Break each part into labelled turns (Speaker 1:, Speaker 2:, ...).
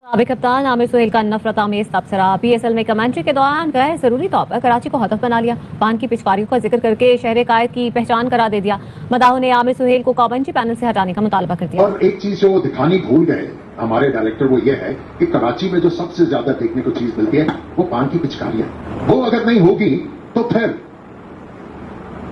Speaker 1: साबिक कप्तान आमिर सुहेल का नफरतामेज तबसरा। पीएसएल में कमेंट्री के दौरान गैर जरूरी तौर पर कराची को हदफ बना लिया। पान की पिचकारियों का जिक्र करके शहर कायद की पहचान करा दे दिया। मदाहों ने आमिर सुहेल को कमेंट्री पैनल से हटाने का मुतालबा कर दिया।
Speaker 2: और एक चीज जो वो दिखानी भूल गए हमारे डायरेक्टर, वो ये है कि कराची में जो सबसे ज्यादा देखने को चीज मिलती है वो पान की पिचकारियां। वो अगर नहीं होगी तो फिर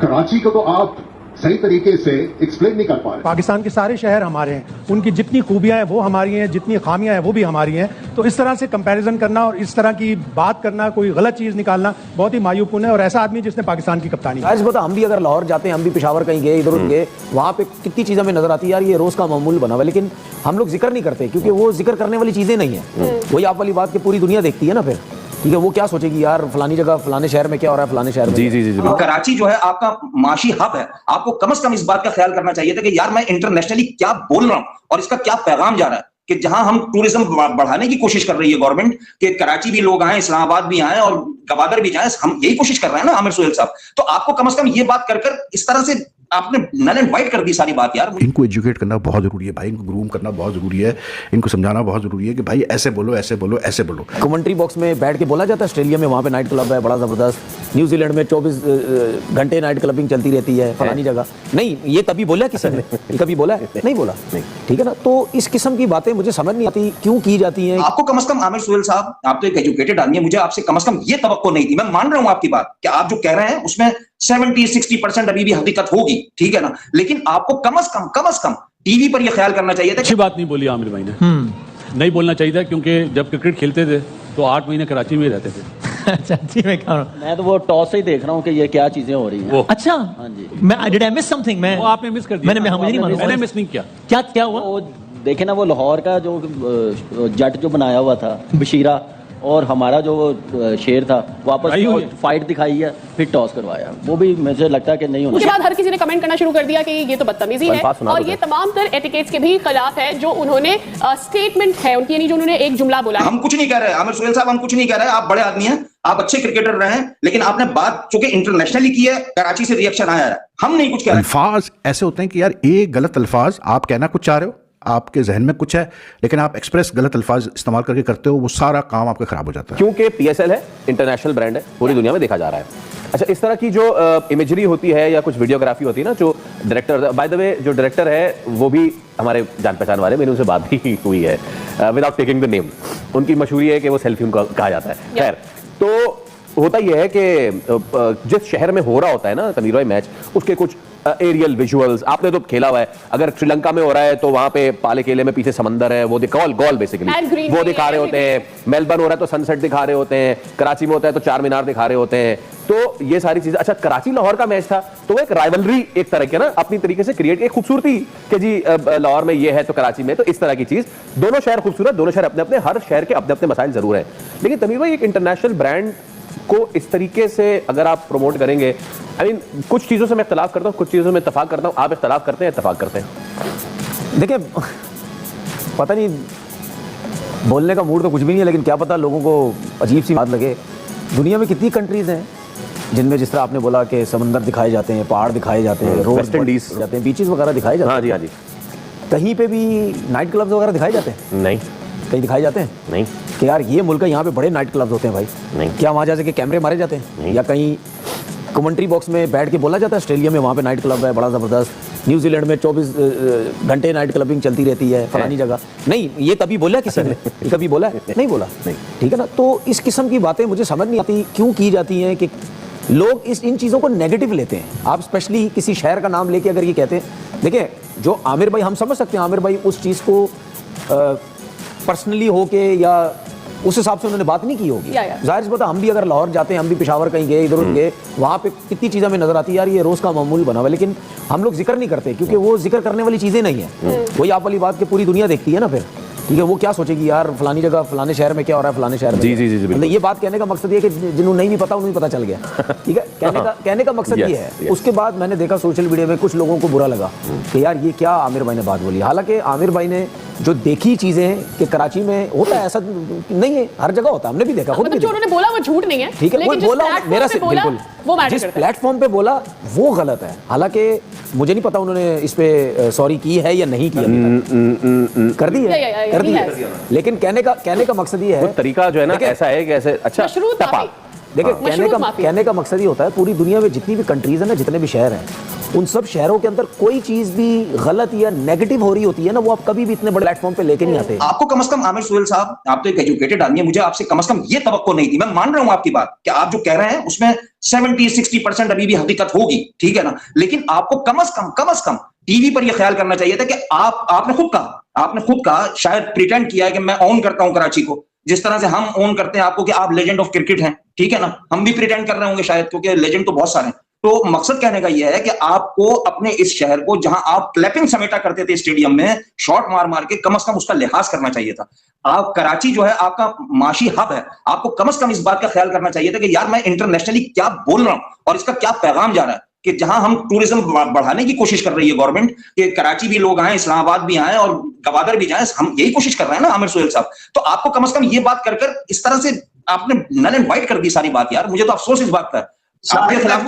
Speaker 2: कराची को तो आप सही तरीके से एक्सप्लेन नहीं कर पा रहे।
Speaker 3: पाकिस्तान के सारे शहर हमारे हैं, उनकी जितनी खूबियां हैं वो हमारी हैं, जितनी खामियां हैं वो भी हमारी हैं। तो इस तरह से कंपैरिजन करना और इस तरह की बात करना, कोई गलत चीज निकालना बहुत ही मायूबकुन है। और ऐसा आदमी जिसने पाकिस्तान की कप्तानी
Speaker 4: बता, हम भी अगर लाहौर जाते हैं, हम भी पेशावर कहीं गए, इधर उधर गए, वहाँ पे कितनी चीजें हमें नजर आती है यार ये रोज का मामूल बना हुआ है, लेकिन हम लोग जिक्र नहीं करते क्योंकि वो जिक्र करने वाली चीजें नहीं है। वही आप वाली बात की पूरी दुनिया देखती है ना, फिर ठीक है वो क्या सोचेगी यार फलानी जगह फलाने शहर में क्या हो रहा है, फलाने शहर में।
Speaker 5: जी जी जी
Speaker 6: कराची जो है आपका माशी हब है, आपको कम से कम इस बात का ख्याल करना चाहिए था कि यार मैं इंटरनेशनली क्या बोल रहा हूं और इसका क्या पैगाम जा रहा है कि जहां हम टूरिज्म बढ़ाने की कोशिश कर रही है गवर्नमेंट कि कराची भी लोग आए, इस्लामाबाद भी आए और गवादर भी जाए, हम यही कोशिश कर रहे हैं ना आमिर सुहेल साहब। तो आपको कम से कम ये बात कर इस तरह से आपने नल एंड वाइट कर दी सारी बात यार।
Speaker 5: इनको एजुकेट करना बहुत जरूरी है भाई, इनको ग्रूम करना बहुत जरूरी है, इनको समझाना बहुत जरूरी है कि भाई ऐसे बोलो ऐसे बोलो ऐसे बोलो।
Speaker 4: कमेंट्री बॉक्स में बैठ के बोला जाता है ऑस्ट्रेलिया में वहाँ पे नाइट क्लब है बड़ा जबरदस्त, न्यूजीलैंड में 24 घंटे नाइट क्लबिंग चलती रहती है फलानी जगह। नहीं, ये कभी बोला किसी ने? ये कभी बोला? नहीं बोला। ठीक है ना, तो इस किस्म की बातें मुझे समझ नहीं आती क्यों की जाती हैं।
Speaker 6: आपको कम से कम आमिर सुहेल साहब, आप तो एक एजुकेटेड आदमी है, मुझे आपसे कम से कम ये तवक्को नहीं थी। मैं मान रहा हूं आपकी बात कि आप जो कह रहे हैं उसमें 70-60% अभी भी हकीकत होगी, ठीक है ना, लेकिन आपको कम से कम टीवी पर यह ख्याल करना चाहिए था।
Speaker 7: अच्छी बात नहीं बोली आमिर भाई ने, नहीं बोलना चाहिए था क्योंकि जब क्रिकेट खेलते थे तो 8 महीने कराची में रहते थे।
Speaker 8: अच्छा जी, मैं तो वो टॉस से ही देख रहा हूँ कि ये क्या चीजें हो रही हैं। अच्छा, हाँ जी, मैं मिस समथिंग, मैं
Speaker 7: वो आपने मिस कर दिया। मैंने मिस नहीं किया।
Speaker 8: क्या हुआ? वो देखे ना, वो लाहौर का जो जट जो बनाया हुआ था बशीरा और हमारा जो शेर था वापस फाइट दिखाई है, फिर टॉस करवाया। वो भी मुझे लगता है कि नहीं होना।
Speaker 9: उसके बाद हर किसी ने कमेंट करना शुरू कर दिया कि ये तो बदतमीजी है और ये तमाम तर एटिकेट्स के भी खिलाफ है जो उन्होंने स्टेटमेंट है उनकी, यानी जो उन्होंने एक जुमला बोला।
Speaker 6: हम कुछ नहीं कह रहे आमिर सुहेल साहब, हम कुछ नहीं कह रहे, आप बड़े आदमी हैं, आप अच्छे क्रिकेटर रहे हैं, लेकिन आपने बात चूंकि इंटरनेशनली की है, कराची से रिएक्शन आया है, हम नहीं कुछ कह रहे।
Speaker 5: अल्फाज ऐसे होते हैं कि यार एक गलत अल्फाज आप कहना कुछ चाह रहे हो, आपके जहन में कुछ है, लेकिन आप एक्सप्रेस गलत अल्फाज इस्तेमाल करके करते हो, वो सारा काम आपका खराब हो जाता है।
Speaker 10: क्योंकि पीएसएल है, इंटरनेशनल ब्रांड है, पूरी दुनिया में देखा जा रहा है। अच्छा, इस तरह की जो इमेजरी होती है या कुछ वीडियोग्राफी होती है ना, जो डायरेक्टर, बाय द वे जो डायरेक्टर है वो भी हमारे जान पहचान वाले, मैंने उनसे बात भी हुई है, विदाउट टेकिंग द नेम। उनकी मशहूरी है कि वो सेल्फी उनको कहा जाता है। खैर, तो होता यह है कि जिस शहर में हो रहा होता है ना तमीर भाई मैच, उसके कुछ एरियल विजुअल्स आपने तो खेला हुआ है। अगर श्रीलंका में हो रहा है तो वहां पे पाले केले में पीछे समंदर है, वो गोल बेसिकली वो दिखा रहे होते हैं। मेलबर्न हो रहा है तो सनसेट दिखा रहे होते हैं, कराची में होता है तो चार मीनार दिखा रहे होते हैं। तो ये सारी चीजें। अच्छा, कराची लाहौर का मैच था तो वो एक राइवलरी एक तरह के ना अपनी तरीके से क्रिएट, एक खूबसूरती कि जी लाहौर में ये है तो कराची में, तो इस तरह की चीज। दोनों शहर खूबसूरत, दोनों शहर अपने अपने, हर शहर के अपने अपने मसाइल जरूर है, लेकिन तमीर भाई एक इंटरनेशनल ब्रांड को इस तरीके से अगर आप प्रमोट करेंगे, आई मीन कुछ चीज़ों से मैं इख्तलाफ करता हूँ, कुछ चीज़ों में इत्तफाक करता हूँ। आप इख्तलाफ करते हैं, इत्तफाक करते हैं?
Speaker 4: देखिए, पता नहीं, बोलने का मूड तो कुछ भी नहीं है, लेकिन क्या पता लोगों को अजीब सी बात लगे। दुनिया में कितनी कंट्रीज़ हैं जिनमें जिस तरह आपने बोला कि समंदर दिखाए जाते हैं, पहाड़ दिखाए जाते हैं, रोड
Speaker 10: वेस्ट इंडीज
Speaker 4: जाते हैं, बीचेस वगैरह दिखाए जाते हैं।
Speaker 10: हाँ जी, हाँ जी।
Speaker 4: कहीं पे भी नाइट क्लब्स वगैरह दिखाए जाते हैं?
Speaker 10: नहीं।
Speaker 4: कहीं दिखाए जाते हैं?
Speaker 10: नहीं।
Speaker 4: कि यार ये मुल्क है, यहाँ पे बड़े नाइट क्लब्स होते हैं भाई?
Speaker 10: नहीं।
Speaker 4: क्या वहाँ जाके कैमरे मारे जाते हैं?
Speaker 10: नहीं।
Speaker 4: या कहीं कमेंट्री बॉक्स में बैठ के बोला जाता है ऑस्ट्रेलिया में वहाँ पे नाइट क्लब है बड़ा ज़बरदस्त, न्यूजीलैंड में 24 घंटे नाइट क्लबिंग चलती रहती है फलानी जगह? नहीं, ये कभी बोला किसी ने? ये कभी बोला? नहीं बोला।
Speaker 10: नहीं।
Speaker 4: ठीक है ना, तो इस किस्म की बातें मुझे समझ नहीं आती क्यों की जाती हैं कि लोग इन चीज़ों को नेगेटिव लेते हैं। आप स्पेशली किसी शहर का नाम लेके अगर ये कहते हैं, देखिए जो आमिर भाई, हम समझ सकते हैं आमिर भाई उस चीज़ को पर्सनली होके या उस हिसाब से उन्होंने बात नहीं की होगी। जाहिर सी बात है, हम भी अगर लाहौर जाते हैं, हम भी पेशावर कहीं गए, इधर उधर गए, वहाँ पे कितनी चीज़ें हमें नजर आती है यार ये रोज़ का मामूल बना हुआ है, लेकिन हम लोग जिक्र नहीं करते क्योंकि वो जिक्र करने वाली चीज़ें नहीं है। वही आप वाली बात की पूरी दुनिया देखती है ना, फिर ठीक है वो क्या सोचेगी यार फलानी जगह फलाने शहर में क्या हो रहा है, फलाने शहर में।
Speaker 10: जी जी जी,
Speaker 4: मतलब ये बात कहने का मकसद ये है कि जिन्होंने नहीं भी पता उन्हें पता चल गया। ठीक है, कहने का मकसद ये है। उसके बाद मैंने देखा सोशल मीडिया में कुछ लोगों को बुरा लगा कि यार ये क्या आमिर भाई ने बात बोली। हालांकि आमिर भाई ने जो देखी चीजें कि कराची में होता है ऐसा नहीं है, हर जगह होता है, हमने भी देखा, खुद भी
Speaker 9: जो उन्होंने बोला वो झूठ नहीं है,
Speaker 4: ठीक है,
Speaker 9: लेकिन
Speaker 4: बोला मेरा से बिल्कुल
Speaker 9: वो मैटर
Speaker 4: जिस
Speaker 9: करता है।
Speaker 4: प्लेटफॉर्म पे बोला वो गलत है। हालांकि मुझे नहीं पता उन्होंने इस पे सॉरी की है या नहीं की है, कर दी है, कर दी है, लेकिन कहने का मकसद ये है,
Speaker 10: तरीका जो है ना ऐसा है कि ऐसे अच्छा
Speaker 9: मशरूत माफी।
Speaker 4: देखिए
Speaker 9: मशरूत माफी।
Speaker 4: कहने का मकसद ये होता है, पूरी दुनिया में जितनी भी कंट्रीज है ना, जितने भी शहर हैं, उन सब शहरों के अंदर कोई चीज भी गलत या नेगेटिव हो रही होती है ना, वो आप कभी भी इतने बड़े प्लेटफॉर्म पे लेके नहीं आते।
Speaker 6: आपको कम से कम आमिर सुहेल साहब, आप तो एक एजुकेटेड आदमी है, मुझे आपसे कम से कम ये तवक्को नहीं थी। मैं मान रहा हूं आपकी बात कि आप जो कह रहे हैं उसमें 70-60% अभी भी हकीकत होगी, ठीक है ना, लेकिन आपको कम से कम टीवी पर यह ख्याल करना चाहिए था कि आपने खुद कहा, शायद प्रिटेंड किया है कि मैं ऑन करता हूं कराची को, जिस तरह से हम ऑन करते हैं आपको कि आप लेजेंड ऑफ क्रिकेट हैं, ठीक है ना, हम भी प्रिटेंड कर रहे होंगे शायद, क्योंकि लेजेंड तो बहुत सारे हैं। तो मकसद कहने का यह है कि आपको अपने इस शहर को, जहां आप क्लैपिंग समेटा करते थे स्टेडियम में शॉट मार के, कम से कम उसका लिहाज करना चाहिए था। आप कराची जो है आपका माशी हब है, आपको कम से कम इस बात का ख्याल करना चाहिए था कि यार मैं इंटरनेशनली क्या बोल रहा हूं और इसका क्या पैगाम जा रहा है, कि जहां हम टूरिज्म बढ़ाने की कोशिश कर रही है गवर्नमेंट, कि कराची भी लोग आए, इस्लामाबाद भी आए और गवादर भी जाए, हम यही कोशिश कर रहे हैं ना आमिर सुहेल साहब। तो आपको कम से कम ये बात कर इस तरह से आपने नल एंड वाइट कर दी सारी बात। यार मुझे तो अफसोस इस बात का, आपके खिलाफ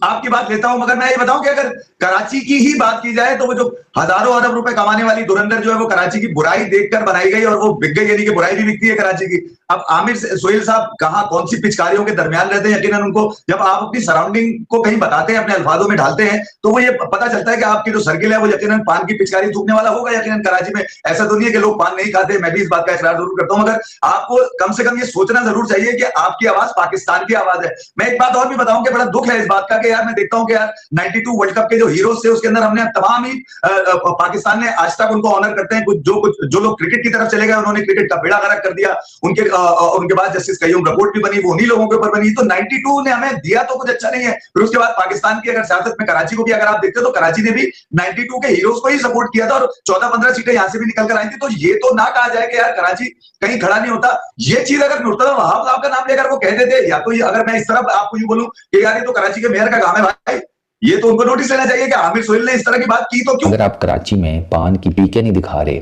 Speaker 11: आपकी बात लेता हूं, मगर मैं ये बताऊं कि अगर कराची की ही बात की जाए तो वो जो हजारों अरब रुपए कमाने वाली धुरंधर जो है वो कराची की बुराई देखकर बनाई गई और वो बिक गई, यानी कि बुराई भी बिकती है कराची की। अब आमिर सुहेल साहब कहां कौन सी पिचकारियों के दरमियान रहते हैं, यकीनन उनको जब आप अपनी सराउंडिंग को कहीं बताते हैं, अपने अल्फाजों में ढालते हैं, तो वो ये पता चलता है कि आपकी जो सर्किल है वो यकीनन पान की पिचकारी थूकने वाला होगा। यकीनन कराची में ऐसा तो नहीं है कि लोग पान नहीं खाते, मैं भी इस बात का इकरार जरूर करता हूं, मगर आपको कम से कम ये सोचना जरूर चाहिए कि आपकी आवाज पाकिस्तान की आवाज है। मैं एक बात और भी बताऊं कि बड़ा दुख है इस बात का कि यार मैं देखता हूं कि यार 92 वर्ल्ड कप के जो हीरोज थे उसके अंदर हमने तमाम ही पाकिस्तान ने आज तक उनको ऑनर करते हैं। जो लोग क्रिकेट की तरफ चले गए उन्होंने क्रिकेट का बेड़ा गर्क कर दिया। उनके बाद जस्टिस कयूम रिपोर्ट भी बनी, वो उन्हीं लोगों के ऊपर बनी। तो 92 ने हमें दिया तो कुछ अच्छा नहीं है। फिर उसके बाद पाकिस्तान की अगर सियासत में कराची को भी अगर आप देखते हो तो कराची ने भी 92 के हीरोज को ही सपोर्ट किया था और 14-15 सीटें यहां से भी निकल कर आई थी। तो ये तो ना कहा जाए कि यार कराची कहीं खड़ा नहीं होता। ये चीज अगर मुर्तजा वहाब साहब का नाम लेकर वो कह देते, या तो ये अगर मैं इस तरफ आपको यूं बोलूं कि यार ये तो कराची के मेयर का काम है भाई, ये तो उनको नोटिस लेना चाहिए कि आमिर सुहेल ने इस तरह की बात की तो क्यों।
Speaker 12: अगर आप कराची में पान की पीके नहीं दिखा रहे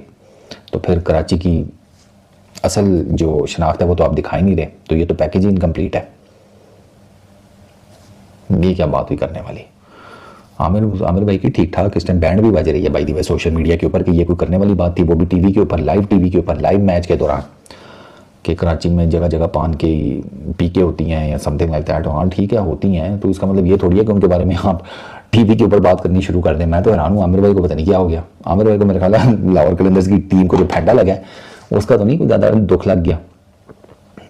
Speaker 12: तो फिर कराची की असल जो शनाख्त है वो तो आप दिखा ही नहीं रहे, तो ये तो पैकेज ही इनकम्प्लीट है। ये क्या बात हुई करने वाली। आमिर भाई की ठीक ठाक इस टाइम बैंड भी बज रही है by the way social media के ऊपर कि ये कोई करने वाली बात थी, वो भी टीवी के ऊपर, लाइव मैच के दौरान, कि कराची में जगह जगह पान की पीके होती हैं या समथिंग लाइक दैट। हाँ ठीक है, होती हैं, तो इसका मतलब ये थोड़ी है कि उनके बारे में आप टीवी के ऊपर बात करनी शुरू कर दें। मैं तो हैरान हूँ, आमिर भाई को पता नहीं क्या हो गया। आमिर भाई को मेरे ख्याल है लाहौर कलंदर्स की टीम को जो फैंटा लगा है उसका तो नहीं कोई ज़्यादा दुख लग गया।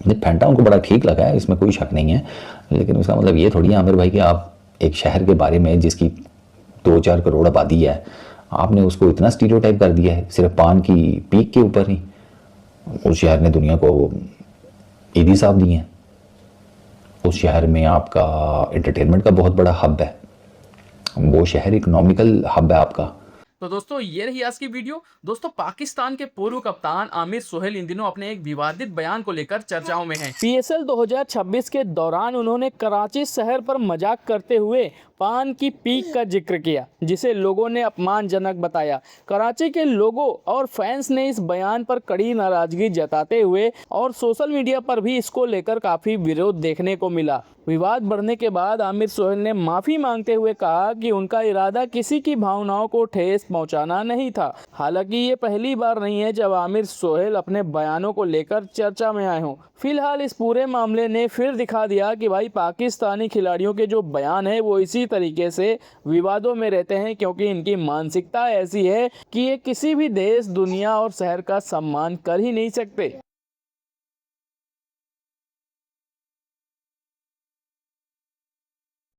Speaker 12: फैंटा उनको बड़ा ठीक लगा है, इसमें कोई शक नहीं है, लेकिन उसका मतलब ये थोड़ी है आमिर भाई कि आप एक शहर के बारे में जिसकी 2-4 करोड़ आबादी है, आपने उसको इतना स्टीरियोटाइप कर दिया है सिर्फ पान की पीक के ऊपर ही। उस शहर ने दुनिया को ईदी साहब दी हैं, उस शहर में आपका एंटरटेनमेंट का बहुत बड़ा हब है, वो शहर इकोनॉमिकल हब है आपका।
Speaker 13: तो दोस्तों ये रही आज की वीडियो। दोस्तों पाकिस्तान के पूर्व कप्तान आमिर सुहेल इन दिनों अपने एक विवादित बयान को लेकर चर्चाओं में हैं। PSL 2026 के दौरान उन्होंने कराची शहर पर मजाक करते हुए पान की पीक का जिक्र किया, जिसे लोगों ने अपमानजनक बताया। कराची के लोगों और फैंस ने इस बयान पर कड़ी नाराजगी जताते हुए और सोशल मीडिया पर भी इसको लेकर काफ़ी विरोध देखने को मिला। विवाद बढ़ने के बाद आमिर सुहेल ने माफ़ी मांगते हुए कहा कि उनका इरादा किसी की भावनाओं को ठेस पहुंचाना नहीं था। हालांकि ये पहली बार नहीं है जब आमिर सुहेल अपने बयानों को लेकर चर्चा में आए हों। फिलहाल इस पूरे मामले ने फिर दिखा दिया कि भाई पाकिस्तानी खिलाड़ियों के जो बयान है वो इसी तरीके से विवादों में रहते हैं, क्योंकि इनकी मानसिकता ऐसी है कि ये किसी भी देश, दुनिया और शहर का सम्मान कर ही नहीं सकते।